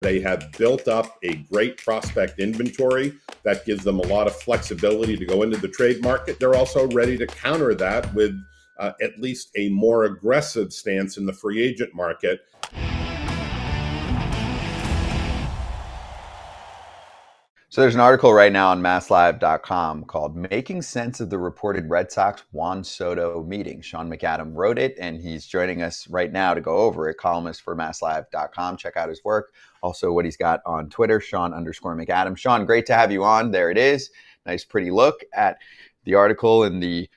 They have built up a great prospect inventory that gives them a lot of flexibility to go into the trade market. They're also ready to counter that with at least a more aggressive stance in the free agent market. So there's an article right now on MassLive.com called Making Sense of the Reported Red Sox Juan Soto Meeting. Sean McAdam wrote it, and he's joining us right now to go over it. Columnist for MassLive.com. Check out his work. Also what he's got on Twitter, Sean_McAdam. Sean, great to have you on. There it is. Nice, pretty look at the article and the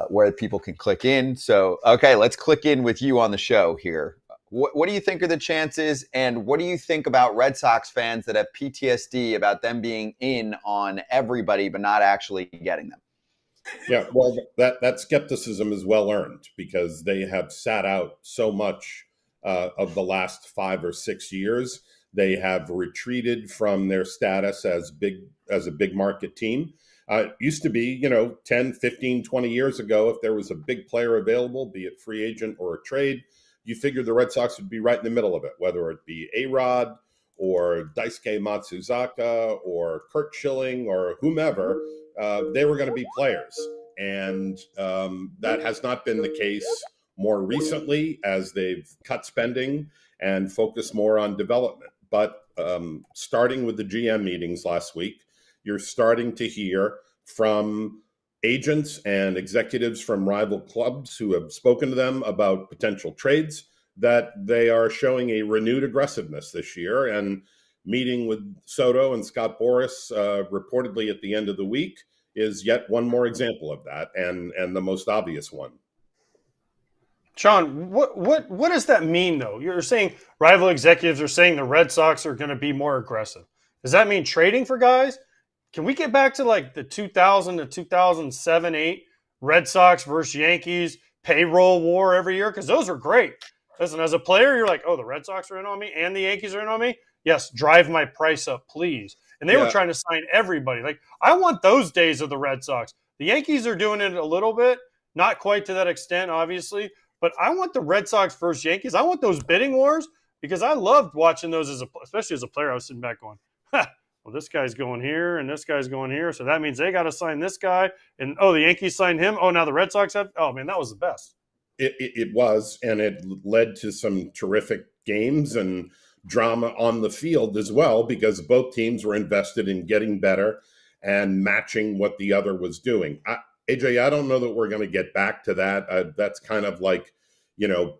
where people can click in. So, okay, let's click in with you on the show here. What do you think are the chances, and what do you think about Red Sox fans that have PTSD about them being in on everybody but not actually getting them? Yeah, well, that skepticism is well earned because they have sat out so much of the last 5 or 6 years. They have retreated from their status as a big market team. It used to be, 10, 15, 20 years ago, if there was a big player available, be it free agent or a trade, you figured the Red Sox would be right in the middle of it, whether it be A-Rod or Daisuke Matsuzaka or Kurt Schilling or whomever, they were going to be players. And that has not been the case more recently as they've cut spending and focused more on development. But starting with the GM meetings last week, you're starting to hear from agents and executives from rival clubs who have spoken to them about potential trades that they are showing a renewed aggressiveness this year. And meeting with Soto and Scott Boras reportedly at the end of the week is yet one more example of that, and the most obvious one. Sean, what does that mean, though? You're saying rival executives are saying the Red Sox are going to be more aggressive. Does that mean trading for guys? Can we get back to like the 2000 to 2007-8 Red Sox versus Yankees payroll war every year? Because those are great. Listen, as a player, you're like, oh, the Red Sox are in on me and the Yankees are in on me? Yes, drive my price up, please. And they were trying to sign everybody. Like, I want those days of the Red Sox. The Yankees are doing it a little bit, not quite to that extent, obviously. But I want the Red Sox versus Yankees. I want those bidding wars because I loved watching those, especially as a player. I was sitting back going, well, this guy's going here and this guy's going here. So that means they got to sign this guy. And, oh, the Yankees signed him. Oh, now the Red Sox have – oh, man, that was the best. It was, and it led to some terrific games and drama on the field as well because both teams were invested in getting better and matching what the other was doing. AJ, I don't know that we're going to get back to that. That's kind of like,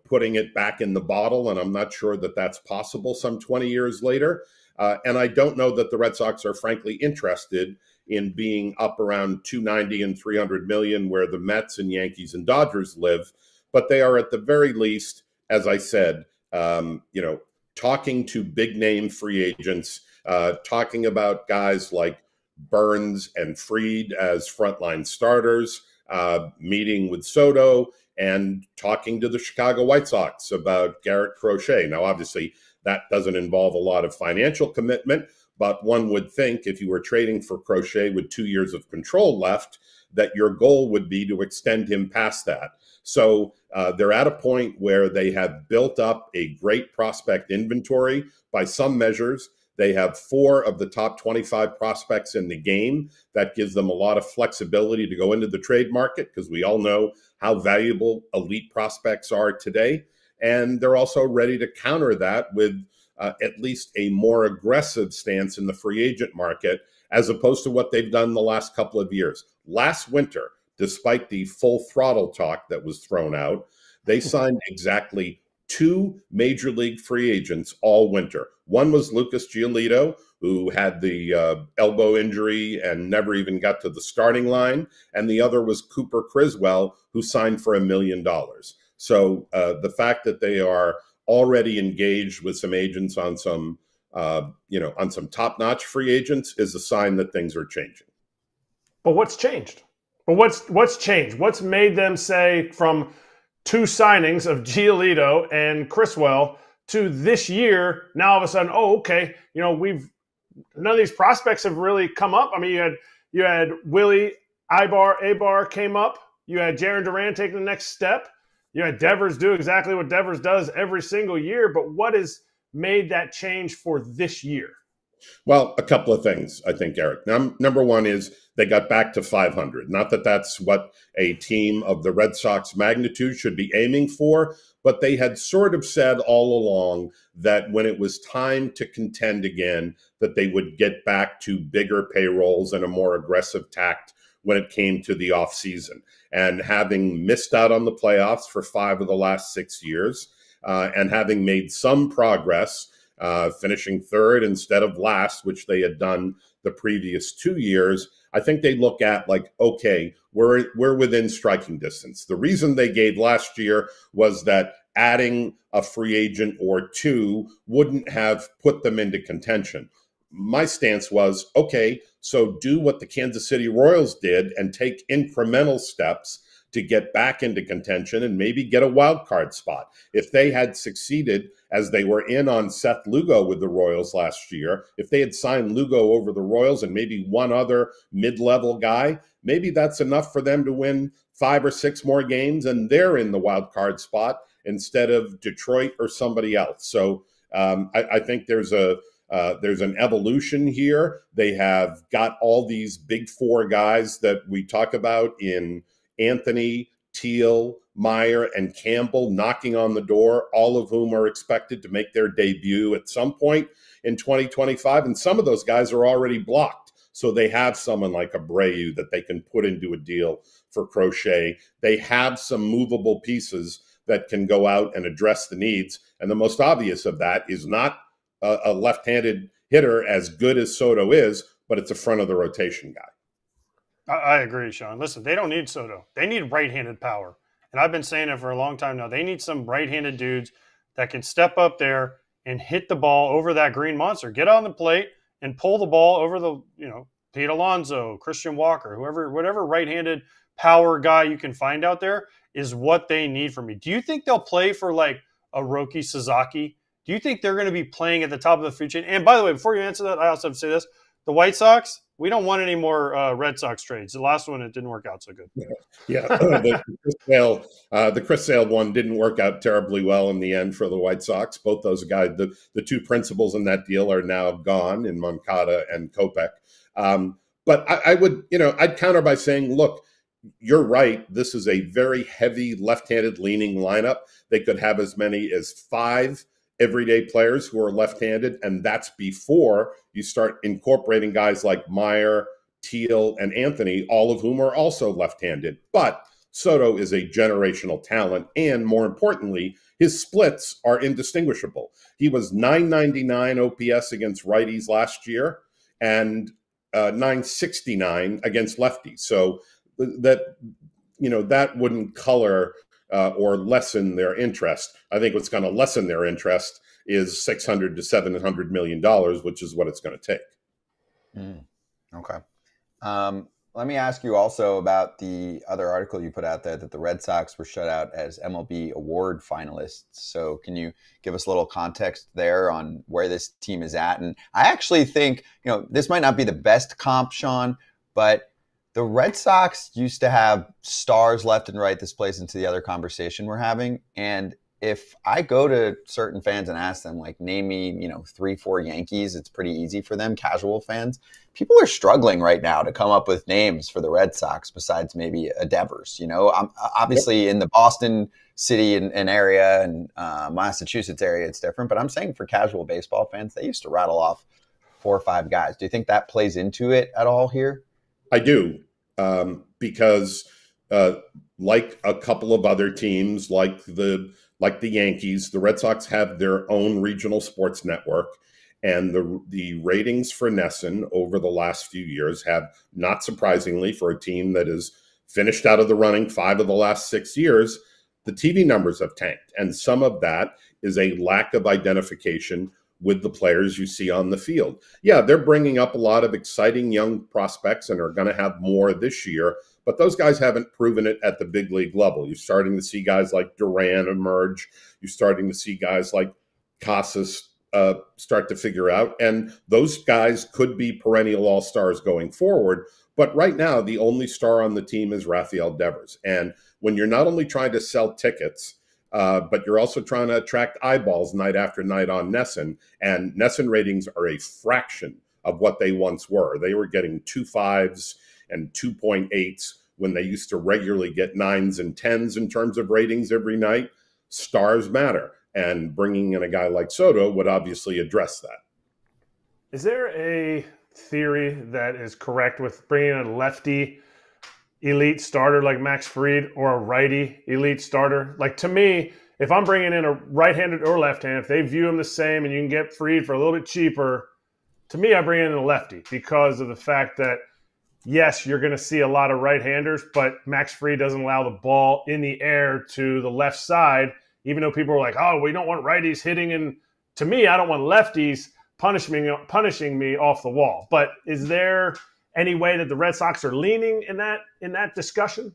putting it back in the bottle, and I'm not sure that that's possible some 20 years later. And I don't know that the Red Sox are frankly interested in being up around 290 and 300 million where the Mets and Yankees and Dodgers live. But they are at the very least, as I said, talking to big name free agents, talking about guys like Burns and Fried as frontline starters, meeting with Soto and talking to the Chicago White Sox about Garrett Crochet. Now, obviously, that doesn't involve a lot of financial commitment, but one would think if you were trading for Crochet with 2 years of control left, that your goal would be to extend him past that. So they're at a point where they have built up a great prospect inventory. By some measures, they have 4 of the top 25 prospects in the game. That gives them a lot of flexibility to go into the trade market because we all know how valuable elite prospects are today. And they're also ready to counter that with at least a more aggressive stance in the free agent market as opposed to what they've done the last couple of years. Last winter, despite the full throttle talk that was thrown out, they signed exactly 2 major league free agents all winter. One was Lucas Giolito, who had the elbow injury and never even got to the starting line. And the other was Cooper Criswell, who signed for $1 million. So the fact that they are already engaged with some agents on some, on some top-notch free agents is a sign that things are changing. But what's changed? But what's changed? What's made them say from 2 signings of Giolito and Criswell to this year, now all of a sudden, oh, okay, none of these prospects have really come up. I mean, you had Willie Abar came up. You had Jarren Duran taking the next step. You had Devers do exactly what Devers does every single year. But what has made that change for this year? Well, a couple of things, I think, Eric. Number one is they got back to 500. Not that that's what a team of the Red Sox magnitude should be aiming for, but they had sort of said all along that when it was time to contend again, that they would get back to bigger payrolls and a more aggressive tact when it came to the offseason. And having missed out on the playoffs for 5 of the last 6 years, and having made some progress, finishing third instead of last, which they had done the previous 2 years, I think they look at like, okay, we're within striking distance. The reason they gave last year was that adding a free agent or two wouldn't have put them into contention. My stance was, okay, so do what the Kansas City Royals did and take incremental steps to get back into contention and maybe get a wild card spot. If they had succeeded, as they were in on Seth Lugo with the Royals last year, if they had signed Lugo over the Royals and maybe one other mid-level guy, maybe that's enough for them to win 5 or 6 more games and they're in the wild card spot instead of Detroit or somebody else. So I think there's an evolution here. They have got all these big 4 guys that we talk about in Anthony, Teal, Meyer, and Campbell knocking on the door, all of whom are expected to make their debut at some point in 2025. And some of those guys are already blocked. So they have someone like Abreu that they can put into a deal for Crochet. They have some movable pieces that can go out and address the needs. And the most obvious of that is not a left-handed hitter as good as Soto is, but it's a front of the rotation guy. I agree, Sean. Listen, they don't need Soto. They need right-handed power. And I've been saying it for a long time now. They need some right-handed dudes that can step up there and hit the ball over that green monster. Get on the plate and pull the ball over the, Pete Alonso, Christian Walker, whatever right-handed power guy you can find out there is what they need from me. Do you think they'll play for like a Roki Sasaki? Do you think they're going to be playing at the top of the food chain? And by the way, before you answer that, I also have to say this. The White Sox, we don't want any more Red Sox trades. The last one, it didn't work out so good. Yeah. The Chris Sale one didn't work out terribly well in the end for the White Sox. Both those guys, the 2 principals in that deal are now gone in Moncada and Kopech. But I would, I'd counter by saying, look, you're right. This is a very heavy left-handed leaning lineup. They could have as many as 5 everyday players who are left-handed, and that's before you start incorporating guys like Meyer, Teal, and Anthony, all of whom are also left-handed. But Soto is a generational talent, and more importantly, his splits are indistinguishable. He was .999 OPS against righties last year and .969 against lefties. So that wouldn't color or lessen their interest. I think what's going to lessen their interest is $600 to $700 million, which is what it's going to take. Okay. Let me ask you also about the other article you put out there that the Red Sox were shut out as MLB award finalists. So can you give us a little context there on where this team is at? And I actually think, this might not be the best comp, Sean, but the Red Sox used to have stars left and right. This plays into the other conversation we're having. And if I go to certain fans and ask them, like, name me, 3, 4 Yankees, it's pretty easy for them, casual fans. People are struggling right now to come up with names for the Red Sox besides maybe a Devers. I'm obviously in the Boston city and area and Massachusetts area, it's different. But I'm saying for casual baseball fans, they used to rattle off 4 or 5 guys. Do you think that plays into it at all here? I do, because like a couple of other teams, like the Yankees, the Red Sox have their own regional sports network, and the ratings for NESN over the last few years have, not surprisingly, for a team that has finished out of the running 5 of the last 6 years, the TV numbers have tanked, and some of that is a lack of identification with the players you see on the field. Yeah, they're bringing up a lot of exciting young prospects and are going to have more this year, but those guys haven't proven it at the big league level. You're starting to see guys like Duran emerge. You're starting to see guys like Casas start to figure out, and those guys could be perennial all-stars going forward. But right now, the only star on the team is Rafael Devers. And when you're not only trying to sell tickets but you're also trying to attract eyeballs night after night on NESN. And NESN ratings are a fraction of what they once were. They were getting 2.5s and 2.8s when they used to regularly get 9s and 10s in terms of ratings every night. Stars matter. And bringing in a guy like Soto would obviously address that. Is there a theory that is correct with bringing in a lefty elite starter like Max Fried or a righty elite starter? Like, to me, if I'm bringing in a right-handed or left-handed, if they view them the same and you can get Fried for a little bit cheaper, to me, I bring in a lefty because of the fact that, yes, you're going to see a lot of right-handers, but Max Fried doesn't allow the ball in the air to the left side, even though people are like, oh, we don't want righties hitting. And to me, I don't want lefties punishing me off the wall. But is there any way that the Red Sox are leaning in that discussion?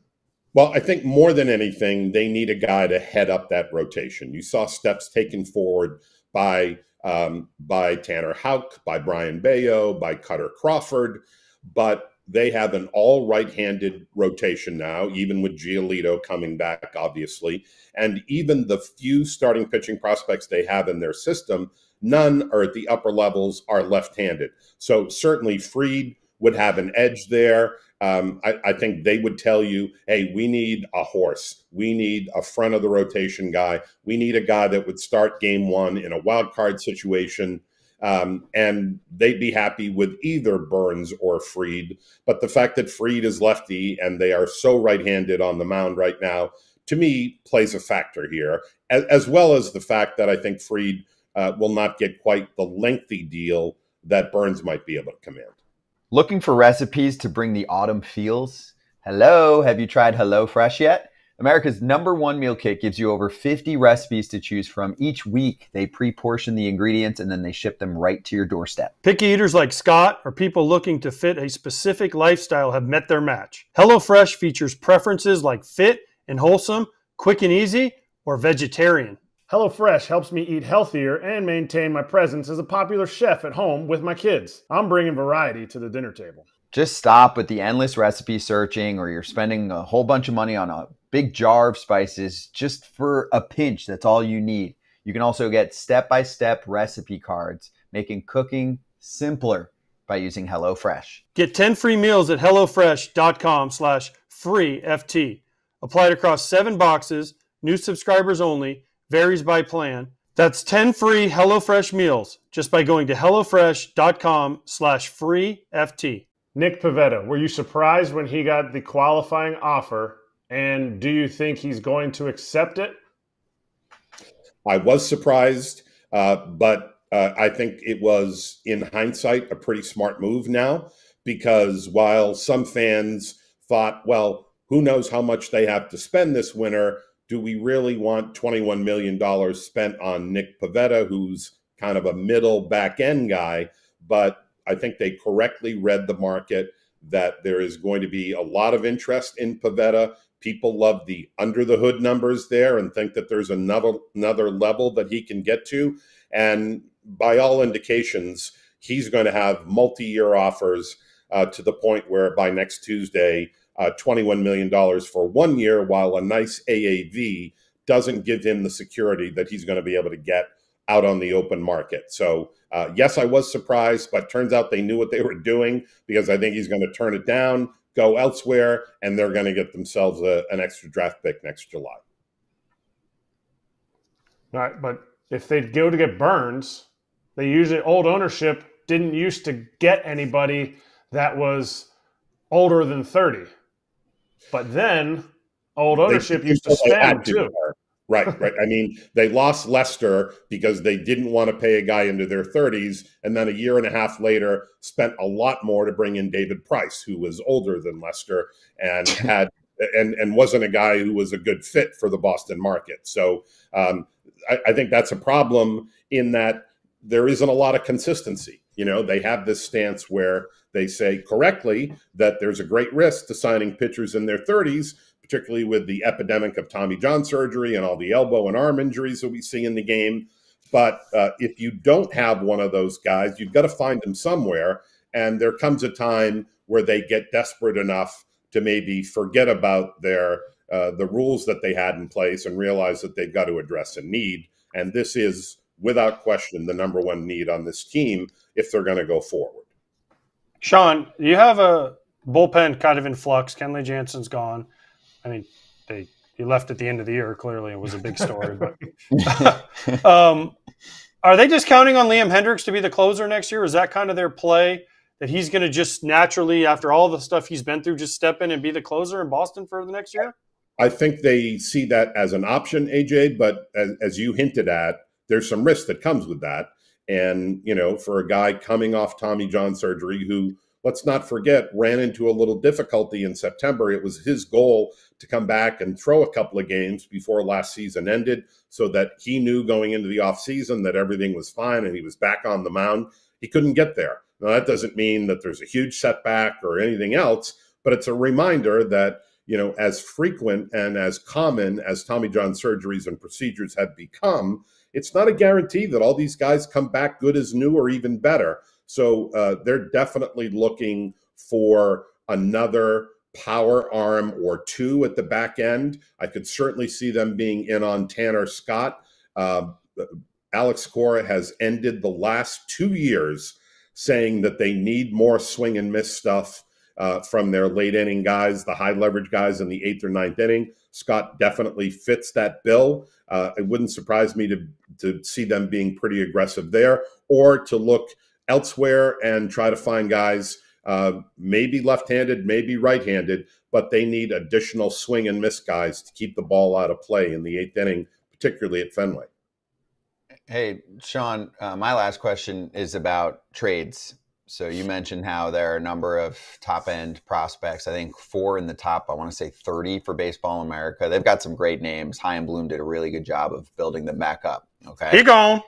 Well, I think more than anything, they need a guy to head up that rotation. You saw steps taken forward by Tanner Houck, by Brian Bayo, by Cutter Crawford, but they have an all right-handed rotation now, even with Giolito coming back, obviously. And even the few starting pitching prospects they have in their system, none are at the upper levels are left-handed. So certainly Fried would have an edge there. I think they would tell you, hey, we need a horse. We need a front of the rotation guy. We need a guy that would start game one in a wild card situation. And they'd be happy with either Burns or Fried. But the fact that Fried is lefty and they are so right-handed on the mound right now, to me, plays a factor here, as well as the fact that I think Fried will not get quite the lengthy deal that Burns might be able to command. Looking for recipes to bring the autumn feels? Hello, have you tried HelloFresh yet? America's #1 meal kit gives you over 50 recipes to choose from each week. They pre-portion the ingredients and then they ship them right to your doorstep. Picky eaters like Scott or people looking to fit a specific lifestyle have met their match. HelloFresh features preferences like fit and wholesome, quick and easy, or vegetarian. HelloFresh helps me eat healthier and maintain my presence as a popular chef at home with my kids. I'm bringing variety to the dinner table. Just stop with the endless recipe searching, or you're spending a whole bunch of money on a big jar of spices just for a pinch. That's all you need. You can also get step-by-step recipe cards, making cooking simpler by using HelloFresh. Get 10 free meals at HelloFresh.com/freeFT. Applied across 7 boxes, new subscribers only, varies by plan. That's 10 free HelloFresh meals just by going to HelloFresh.com/freeFT. Nick Pivetta, were you surprised when he got the qualifying offer? And do you think he's going to accept it? I was surprised, but I think it was, in hindsight, a pretty smart move now, because while some fans thought, well, who knows how much they have to spend this winter, do we really want $21 million spent on Nick Pivetta, who's kind of a middle back-end guy? But I think they correctly read the market, that there is going to be a lot of interest in Pivetta. People love the under-the-hood numbers there and think that there's another level that he can get to. And by all indications, he's going to have multi-year offers to the point where by next Tuesday, $21 million for 1 year, while a nice AAV doesn't give him the security that he's going to be able to get out on the open market. So yes, I was surprised, but turns out they knew what they were doing, because I think he's going to turn it down, go elsewhere, and they're going to get themselves an extra draft pick next July. All right, but if they go to get Burns, they usually, old ownership didn't used to get anybody that was older than 30. But then old ownership used to spend too. Right. I mean, they lost Lester because they didn't want to pay a guy into their 30s, and then a year and a half later spent a lot more to bring in David Price, who was older than Lester and had and wasn't a guy who was a good fit for the Boston market. So I think that's a problem, in that there isn't a lot of consistency. You know, they have this stance where they say correctly that there's a great risk to signing pitchers in their 30s, particularly with the epidemic of Tommy John surgery and all the elbow and arm injuries that we see in the game. But if you don't have one of those guys, you've got to find them somewhere. And there comes a time where they get desperate enough to maybe forget about their the rules that they had in place and realize that they've got to address a need. And this is, without question, the number one need on this team if they're going to go forward. Sean, you have a bullpen kind of in flux. Kenley Jansen's gone. I mean, he left at the end of the year. Clearly, it was a big story. But are they just counting on Liam Hendriks to be the closer next year? Is that kind of their play, that he's going to just naturally, after all the stuff he's been through, just step in and be the closer in Boston for the next year? I think they see that as an option, AJ, but as you hinted at, there's some risk that comes with that. And, you know, for a guy coming off Tommy John surgery who, let's not forget, ran into a little difficulty in September, it was his goal to come back and throw a couple of games before last season ended so that he knew going into the offseason that everything was fine and he was back on the mound. He couldn't get there. Now, that doesn't mean that there's a huge setback or anything else, but it's a reminder that, you know, as frequent and as common as Tommy John surgeries and procedures have become, it's not a guarantee that all these guys come back good as new or even better. So they're definitely looking for another power arm or two at the back end. I could certainly see them being in on Tanner Scott. Alex Cora has ended the last 2 years saying that they need more swing and miss stuff from their late inning guys, the high leverage guys in the 8th or 9th inning. Scott definitely fits that bill. It wouldn't surprise me to see them being pretty aggressive there, or to look elsewhere and try to find guys, maybe left-handed, maybe right-handed, but they need additional swing and miss guys to keep the ball out of play in the 8th inning, particularly at Fenway. Hey, Sean, my last question is about trades. So you mentioned how there are a number of top-end prospects. I think 4 in the top, I want to say 30 for Baseball America. They've got some great names. Chaim Bloom did a really good job of building them back up. Okay, He gone.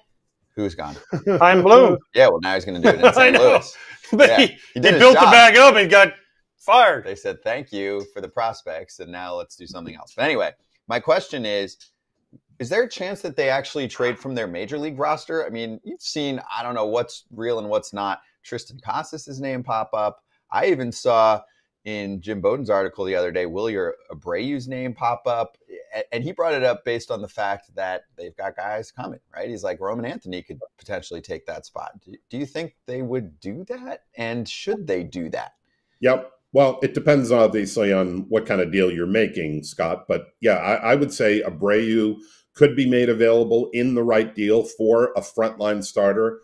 Who's gone? Chaim Bloom. Yeah, well, now he's going to do it in St. Louis. But Yeah, he did his built the job. bag up and got fired. They said, thank you for the prospects, and now let's do something else. But anyway, my question is there a chance that they actually trade from their major league roster? I mean, you've seen, I don't know what's real and what's not, Tristan Casas' name pop up. I even saw in Jim Bowden's article the other day, Wilyer Abreu's name pop up. And he brought it up based on the fact that they've got guys coming, right? He's like, Roman Anthony could potentially take that spot. Do you think they would do that? And should they do that? Yep. Well, it depends obviously on what kind of deal you're making, Scott. But yeah, I would say Abreu could be made available in the right deal for a frontline starter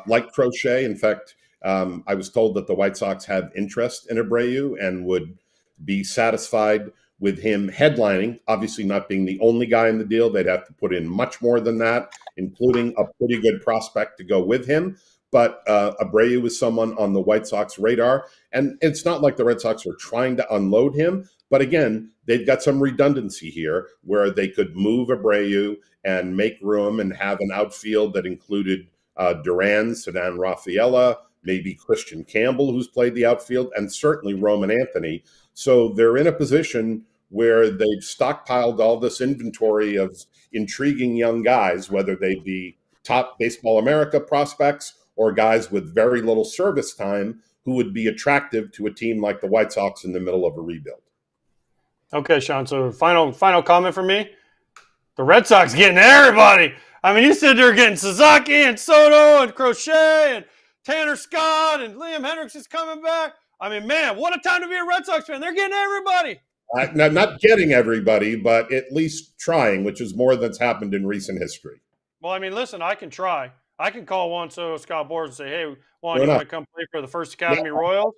like Crochet. In fact, I was told that the White Sox have interest in Abreu and would be satisfied with him headlining, obviously not being the only guy in the deal. They'd have to put in much more than that, including a pretty good prospect to go with him. But Abreu is someone on the White Sox radar. And it's not like the Red Sox are trying to unload him. But again, they've got some redundancy here where they could move Abreu and make room and have an outfield that included Duran, Sedan Rafaela, maybe Christian Campbell, who's played the outfield, and certainly Roman Anthony. So they're in a position where they've stockpiled all this inventory of intriguing young guys, whether they be top Baseball America prospects or guys with very little service time who would be attractive to a team like the White Sox in the middle of a rebuild. Okay, Sean. So final comment from me. The Red Sox getting everybody. I mean, you said they're getting Sasaki and Soto and Crochet and Tanner Scott and Liam Hendriks is coming back. I mean, man, what a time to be a Red Sox fan. They're getting everybody. Not getting everybody, but at least trying, which is more than's happened in recent history. Well, I mean, listen, I can try. I can call Juan Soto, Scott Boras, and say, hey, Juan, you want to come play for the First Academy Royals?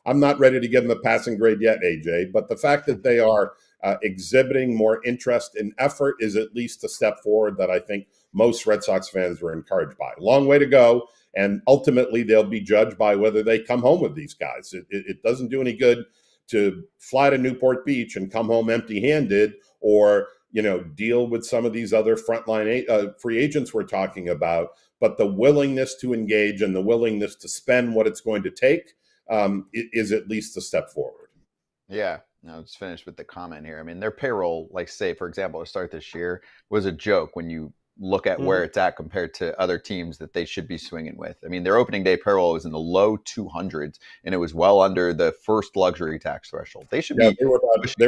I'm not ready to give them a passing grade yet, AJ, but the fact that they are exhibiting more interest and effort is at least a step forward that I think most Red Sox fans were encouraged by. Long way to go, and ultimately they'll be judged by whether they come home with these guys. It doesn't do any good to fly to Newport Beach and come home empty-handed, or deal with some of these other frontline free agents we're talking about. But the willingness to engage and the willingness to spend what it's going to take is at least a step forward. Yeah. No, let's finish with the comment here. I mean, their payroll, like say, for example, to start this year, was a joke when you look at where it's at compared to other teams that they should be swinging with. I mean, their opening day payroll was in the low 200s, and it was well under the first luxury tax threshold. They should be. They were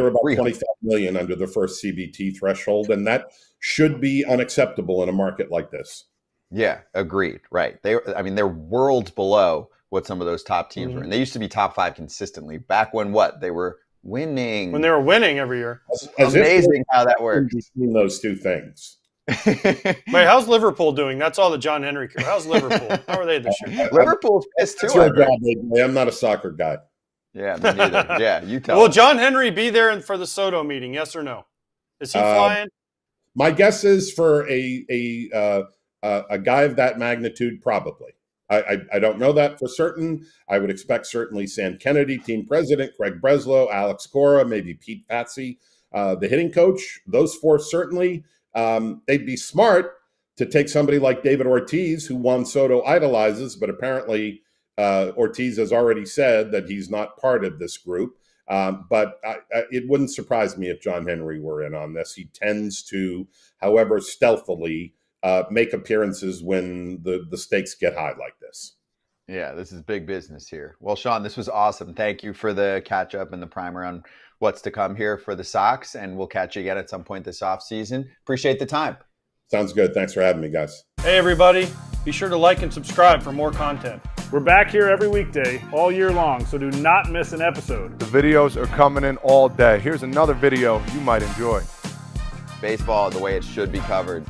about 25 million under the first CBT threshold, and that should be unacceptable in a market like this. Yeah, agreed. Right. They're worlds below what some of those top teams were, and they used to be top 5 consistently back when they were winning. When they were winning every year. Amazing how that works. Between those two things. Wait, how's Liverpool doing? That's all the John Henry care. How's Liverpool? How are they this year? Liverpool's pissed too. I'm not a soccer guy. Yeah, me neither. Yeah, you tell. Will John Henry be there for the Soto meeting? Yes or no? Is he flying? My guess is for a guy of that magnitude, probably. I don't know that for certain. I would expect certainly Sam Kennedy, team president, Craig Breslow, Alex Cora, maybe Pete Patsy, the hitting coach. Those 4 certainly. They'd be smart to take somebody like David Ortiz, who Juan Soto idolizes, but apparently Ortiz has already said that he's not part of this group. But it wouldn't surprise me if John Henry were in on this. He tends to, however stealthily, make appearances when the stakes get high like this. Yeah, this is big business here. Well, Sean, this was awesome. Thank you for the catch up and the primer on what's to come here for the Sox, and we'll catch you again at some point this offseason. Appreciate the time. Sounds good. Thanks for having me, guys. Hey, everybody. Be sure to like and subscribe for more content. We're back here every weekday, all year long, so do not miss an episode. The videos are coming in all day. Here's another video you might enjoy. Baseball the way it should be covered.